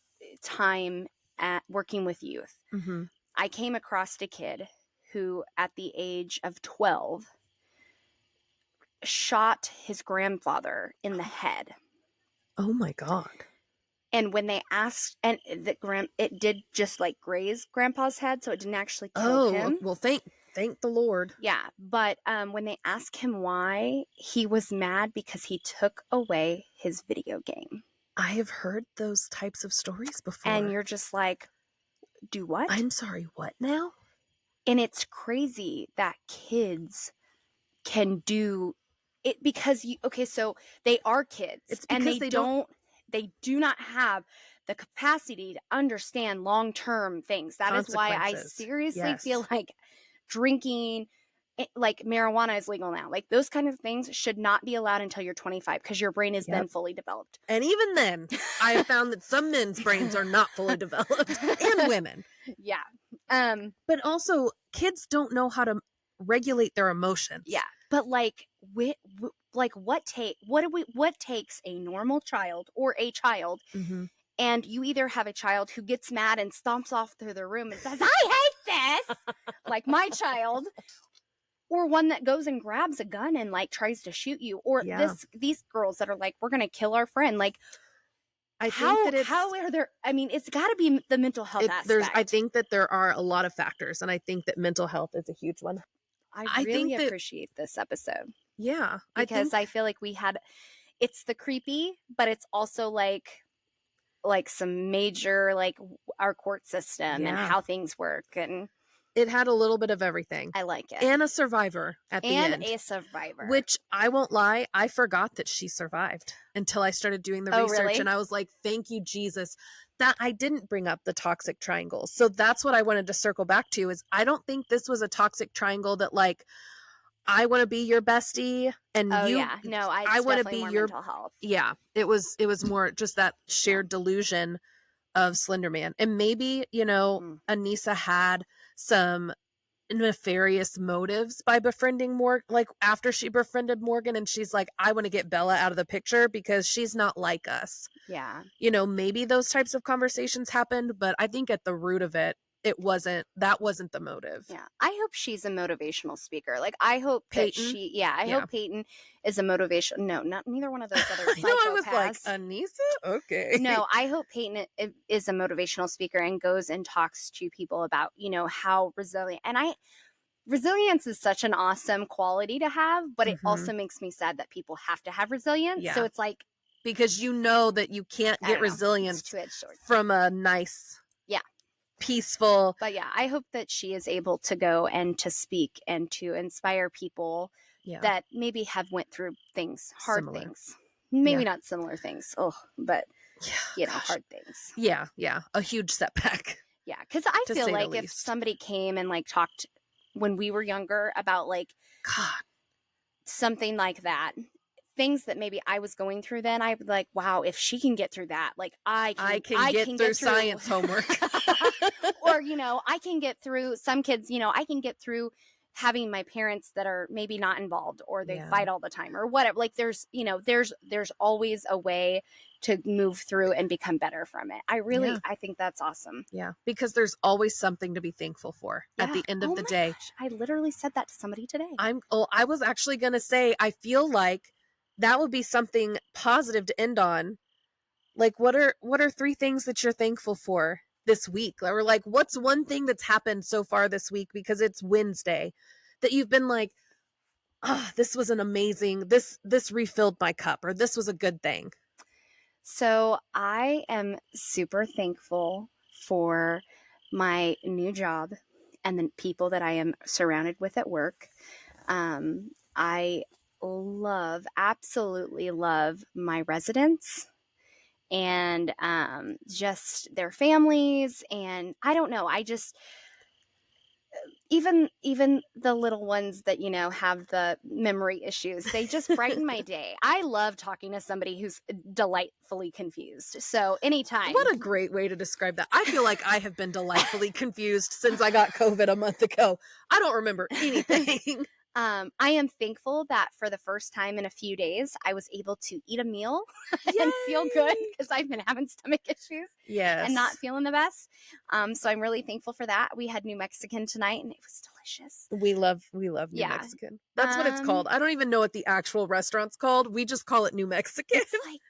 time at working with youth, Mm-hmm. I came across a kid who, at the age of 12, shot his grandfather in the head. Oh my God. And when they asked, and it did just like graze grandpa's head, so it didn't actually kill Oh, him. well, thank the Lord. Yeah, but when they asked him why, he was mad because he took away his video game. I have heard those types of stories And before. you're just like, do what? I'm sorry, what now? And it's crazy that kids can do it because so they are kids It's and because they do not have the capacity to understand long-term things. That is why I consequences. seriously Yes. feel like drinking, like marijuana is legal now. Like those kind of things should not be allowed until you're 25 because your brain is then fully developed. And even then, I have found that some men's brains are not fully developed and women. Yeah. But also, kids don't know how to regulate their emotions. Yeah. But like what takes a normal child or a child, and you either have a child who gets mad and stomps off through the room and says, I hate this, like my child, or one that goes and grabs a gun and like tries to shoot you, or these girls that are like, we're gonna kill our friend. Like, how are there? I mean, it's got to be the mental health aspect. I think that there are a lot of factors, and I think that mental health is a huge one. I really appreciate this episode. Yeah, because I feel like it's the creepy, but it's also like some major, like our court system and how things work, and it had a little bit of everything. I like it. And a survivor at the end. And a survivor. Which, I won't lie, I forgot that she survived until I started doing the research. Really? And I was like, thank you, Jesus, that I didn't bring up the toxic triangles. So that's what I wanted to circle back to, is I don't think this was a toxic triangle that, like, I want to be your bestie and I want to be your mental health. Yeah, it was more just that shared delusion of Slender Man. And maybe, Anissa had some nefarious motives by befriending Morgan, like after she befriended Morgan, and she's like, I want to get Bella out of the picture because she's not like us. Yeah. Maybe those types of conversations happened, but I think at the root of it, that wasn't the motive. Yeah. I hope she's a motivational speaker. Like, I hope Payton. I hope Payton is a motivation. No, neither one of those other psychopaths. I was like, Anissa? Okay. No, I hope Payton is a motivational speaker and goes and talks to people about, how resilient. And resilience is such an awesome quality to have, but it also makes me sad that people have to have resilience. Yeah. So it's like, because that you can't get resilience from a nice, peaceful. But yeah, I hope that she is able to go and to speak and to inspire people that maybe have went through things, hard things, maybe not similar things. But hard things. Yeah. A huge setback. Yeah. Cause I feel like if somebody came and like talked when we were younger about like something like that, things that maybe I was going through then, I'd be like, wow, if she can get through that, like I can get through science homework. Or, I can get through some kids, I can get through having my parents that are maybe not involved or they fight all the time or whatever. Like there's always a way to move through and become better from it. I think that's awesome. Yeah. Because there's always something to be thankful for at the end of the day. Gosh, I literally said that to somebody today. I was actually going to say, I feel like that would be something positive to end on. Like, what are 3 things that you're thankful for this week? Or like, what's one thing that's happened so far this week, because it's Wednesday, that you've been like, this was an amazing, this refilled my cup, or this was a good thing. So I am super thankful for my new job and the people that I am surrounded with at work. I absolutely love my residents and just their families. And I don't know, even the little ones that, you know, have the memory issues, they just brighten my day. I love talking to somebody who's delightfully confused. So anytime. What a great way to describe that. I feel like I have been delightfully confused since I got COVID a month ago. I don't remember anything. I am thankful that for the first time in a few days, I was able to eat a meal and feel good because I've been having stomach issues and not feeling the best. So I'm really thankful for that. We had New Mexican tonight and it was delicious. We love New Mexican. That's what it's called. I don't even know what the actual restaurant's called. We just call it New Mexican. It's like,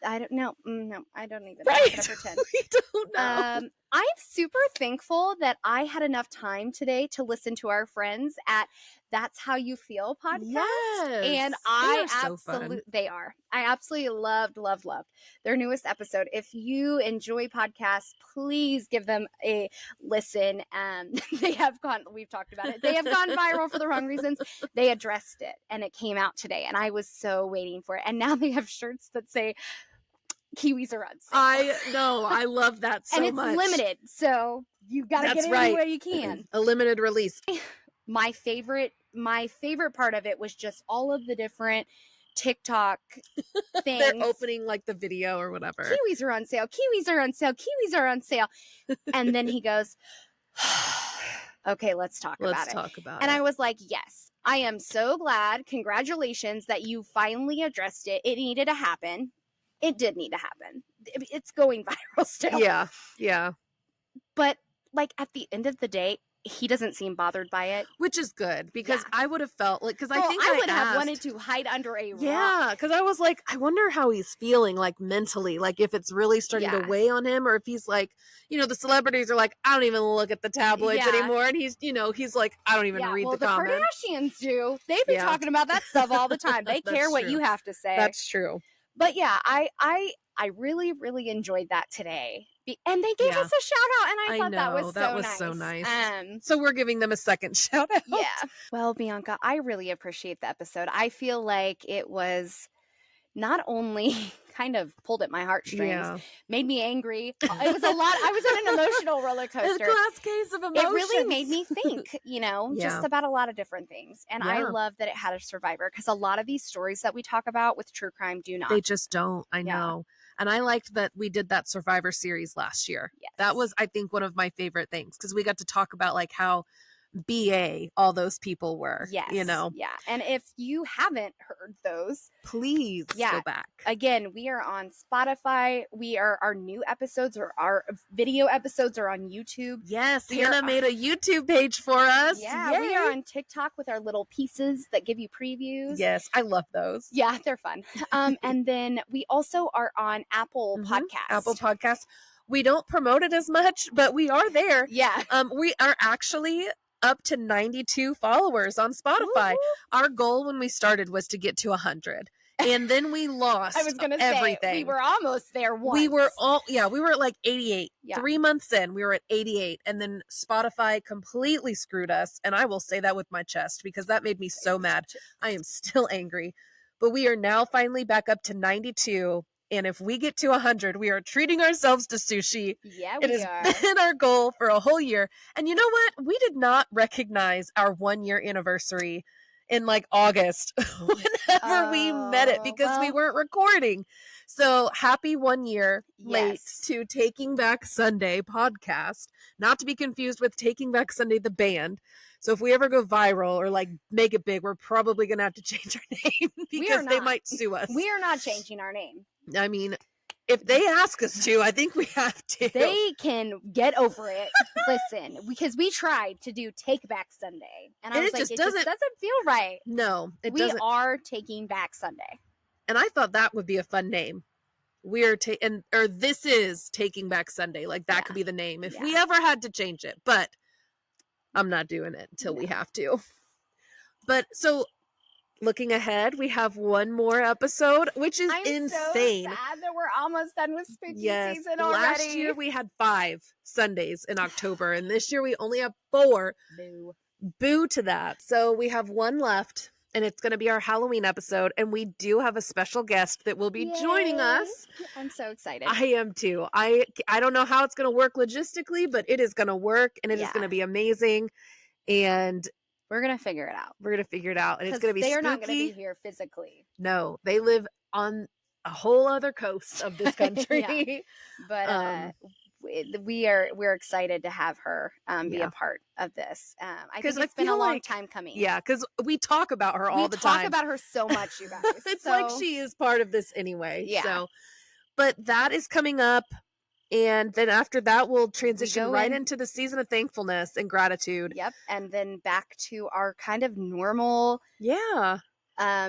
I don't know. No, I don't even know. Right. Pretend. We don't know. I'm super thankful that I had enough time today to listen to our friends at That's How You Feel podcast. Yes. And they are. I absolutely loved their newest episode. If you enjoy podcasts, please give them a listen. We've talked about it. They have gone viral for the wrong reasons. They addressed it and it came out today and I was so waiting for it. And now they have shirts that say Kiwis are on sale. I know. I love that so much. And it's limited, so you got to get it any way you can. A limited release. My favorite part of it was just all of the different TikTok things. They're opening like the video or whatever. Kiwis are on sale. Kiwis are on sale. Kiwis are on sale. And then he goes, okay, let's talk about it. And I was like, yes, I am so glad. Congratulations that you finally addressed it. It needed to happen. It did need to happen. It's going viral still. Yeah. But like at the end of the day, he doesn't seem bothered by it, which is good because I would have felt like because I would have wanted to hide under a rock. Yeah, because I was like, I wonder how he's feeling like mentally, like if it's really starting to weigh on him, or if he's like, you know, the celebrities are like, I don't even look at the tabloids anymore, and he's like, I don't even read the comments. The Kardashians do. They've been talking about that stuff all the time. They care what you have to say. That's true. But yeah, I really, really enjoyed that today. And they gave us a shout out, and I thought that was so nice. So we're giving them a second shout out. Yeah. Well, Bianca, I really appreciate the episode. I feel like it was not only kind of pulled at my heartstrings, made me angry. It was a lot. I was on an emotional roller coaster. A glass case of emotions. It really made me think, just about a lot of different things. And I love that it had a survivor because a lot of these stories that we talk about with true crime do not. They just don't. I know. And I liked that we did that Survivor series last year. Yes. That was, I think, one of my favorite things because we got to talk about like how BA all those people were. Yes. Yeah. And if you haven't heard those, please go back. Again, we are on Spotify. Our new episodes or our video episodes are on YouTube. Yes. Anna made a YouTube page for us. Yeah. Yay. We are on TikTok with our little pieces that give you previews. Yes. I love those. Yeah, they're fun. And then we also are on Apple Podcasts. Apple Podcasts. We don't promote it as much, but we are there. Yeah. We are actually up to 92 followers on Spotify. Woo-hoo. Our goal when we started was to get to 100. And then we lost I was going to everything. Say, we were almost there once. We were at like 88. Yeah. 3 months in, we were at 88. And then Spotify completely screwed us. And I will say that with my chest because that made me so mad. I am still angry. But we are now finally back up to 92. And if we get to 100, we are treating ourselves to sushi. Yeah, it has been our goal for a whole year. And you know what? We did not recognize our 1 year anniversary in like August whenever we met it because we weren't recording. So happy 1 year late to Taking Back Sunday podcast, not to be confused with Taking Back Sunday, the band. So if we ever go viral or like make it big, we're probably going to have to change our name because they might sue us. We are not changing our name. I mean, if they ask us to, I think we have to. They can get over it. Listen, because we tried to do Take Back Sunday. And I was like, it just doesn't feel right. No, it doesn't. We are Taking Back Sunday. And I thought that would be a fun name. This is Taking Back Sunday. Like that could be the name if we ever had to change it. But I'm not doing it until we have to. But so looking ahead, we have one more episode, which is insane. So sad that we're almost done with spooky season already. Last year we had 5 Sundays in October, and this year we only have 4. Boo to that. So we have one left, and it's going to be our Halloween episode, and we do have a special guest that will be joining us. I'm so excited. I am too. I don't know how it's going to work logistically, but it is going to work, and it is going to be amazing. And we're going to figure it out. We're going to figure it out. And it's going to be They spooky. are not going to be here physically. No, they live on a whole other coast of this country. Yeah. But we're excited to have her be a part of this. I think it's been a long time coming. Yeah, because we talk about her all the time. We talk about her so much, you guys. It's like she is part of this anyway. Yeah. So, but that is coming up. And then after that, we'll transition right into the season of thankfulness and gratitude. Yep. And then back to our kind of normal. Yeah.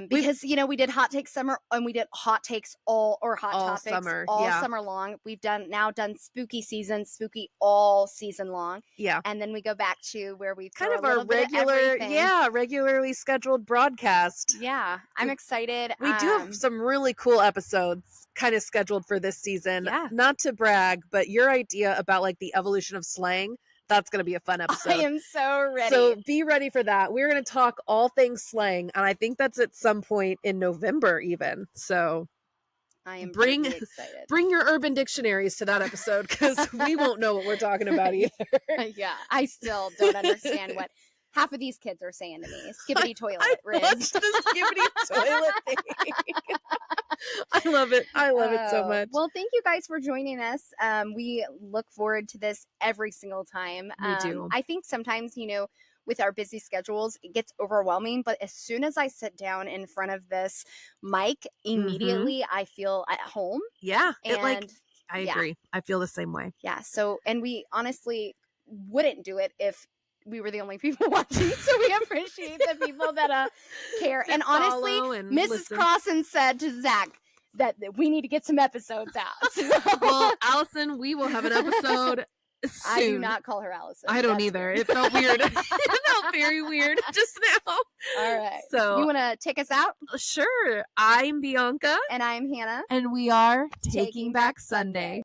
Because we did hot takes summer and we did hot takes all topics summer, summer long. We've done spooky season, spooky all season long. Yeah. And then we go back to where we kind of our regularly scheduled broadcast. Yeah. I'm excited. We do have some really cool episodes kind of scheduled for this season. Yeah. Not to brag, but your idea about like the evolution of slang, that's going to be a fun episode. I am so ready. So be ready for that. We're going to talk all things slang, and I think that's at some point in November even. So I am really excited. Bring your urban dictionaries to that episode because we won't know what we're talking about either. Yeah, I still don't understand what half of these kids are saying to me. Skibbity toilet, Riz. What's the skibbity toilet thing? I love it. I love it so much. Well, thank you guys for joining us. We look forward to this every single time. We do. I think sometimes, with our busy schedules, it gets overwhelming. But as soon as I sit down in front of this mic, immediately I feel at home. Yeah. And I agree. I feel the same way. Yeah. So, and we honestly wouldn't do it if we were the only people watching. So we appreciate the people that care. And honestly, Mrs. Crossan said to Zach that we need to get some episodes out. So. Well, Allison, we will have an episode soon. I do not call her Allison. I don't either. It felt weird. It felt very weird just now. All right. So you want to take us out? Sure. I'm Bianca. And I'm Hannah. And we are Taking Back Sunday.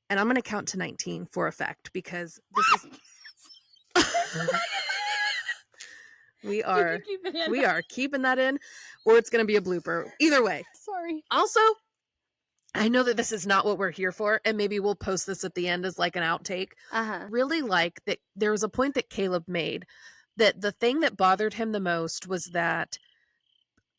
And I'm going to count to 19 for effect because this is we are keeping that in, or it's going to be a blooper. Either way. Sorry. Also, I know that this is not what we're here for, and maybe we'll post this at the end as like an outtake. Really like that there was a point that Caleb made that the thing that bothered him the most was that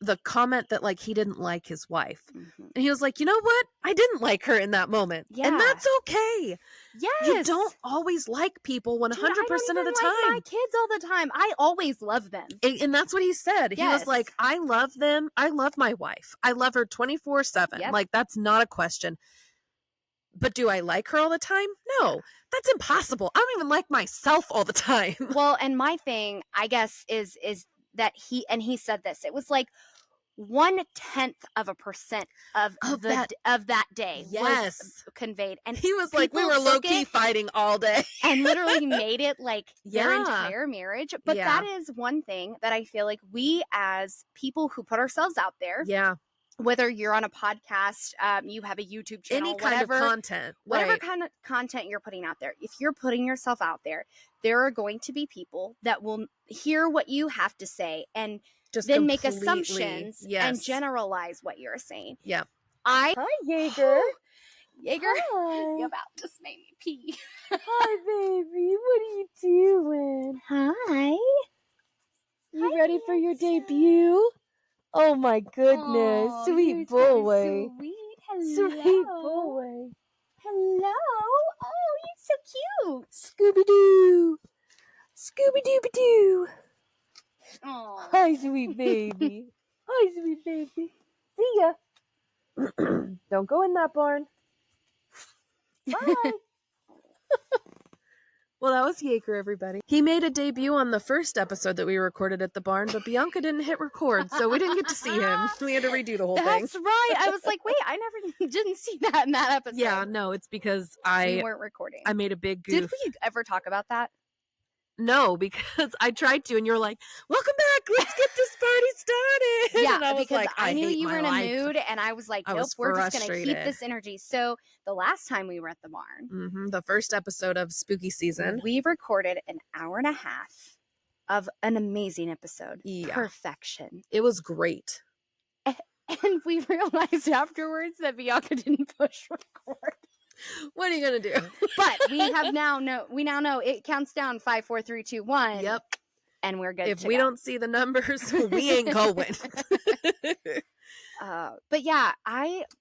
the comment that like he didn't like his wife. And he was like, you know what? I didn't like her in that moment. Yeah. And that's okay. Yes. You don't always like people 100% of the time. Like my kids all the time. I always love them. And that's what he said. Yes. He was like, I love them. I love my wife. I love her 24/7. Yep. Like that's not a question. But do I like her all the time? No, that's impossible. I don't even like myself all the time. Well, and my thing, I guess, is that he said this. It was like 0.1% of that day was conveyed. And he was like, we were low-key fighting all day. And literally made it like their entire marriage. But that is one thing that I feel like we as people who put ourselves out there. Yeah. Whether you're on a podcast, you have a YouTube channel, kind of content. Whatever kind of content you're putting out there. If you're putting yourself out there, there are going to be people that will hear what you have to say and just then make assumptions and generalize what you're saying. Yeah. Hi, Jaeger. Jaeger, hi. You about just made me pee. Hi, baby. What are you doing? Hi. You ready for your debut? Oh my goodness, sweet boy. So sweet. Hello. Sweet boy. Hello. Oh, you're so cute. Scooby-Doo. Scooby-Dooby-Doo. Oh. Hi, sweet baby. Hi, sweet baby. See ya. Don't go in that barn. Bye. Well, that was Jaeger, everybody. He made a debut on the first episode that we recorded at the barn, but Bianca didn't hit record, so we didn't get to see him. We had to redo the whole thing. That's right. I was like, wait, I didn't see that in that episode. Yeah, no, it's because we weren't recording. I made a big goof. Did we ever talk about that? No, because I tried to, and you're like, "Welcome back. Let's get this party started." Yeah, And I was because like, I "I knew hate you were my in a life." mood, and I was like, I nope, was we're just going to keep frustrated. this energy. So the last time we were at the barn, The first episode of spooky season. we recorded an hour and a half of an amazing episode. Yeah. Perfection. It was great. And we realized afterwards that Bianca didn't push record. What are you gonna do? But we now know it counts down 5, 4, 3, 2, 1. Yep. And we're good. If we don't see the numbers, we ain't going. But yeah, I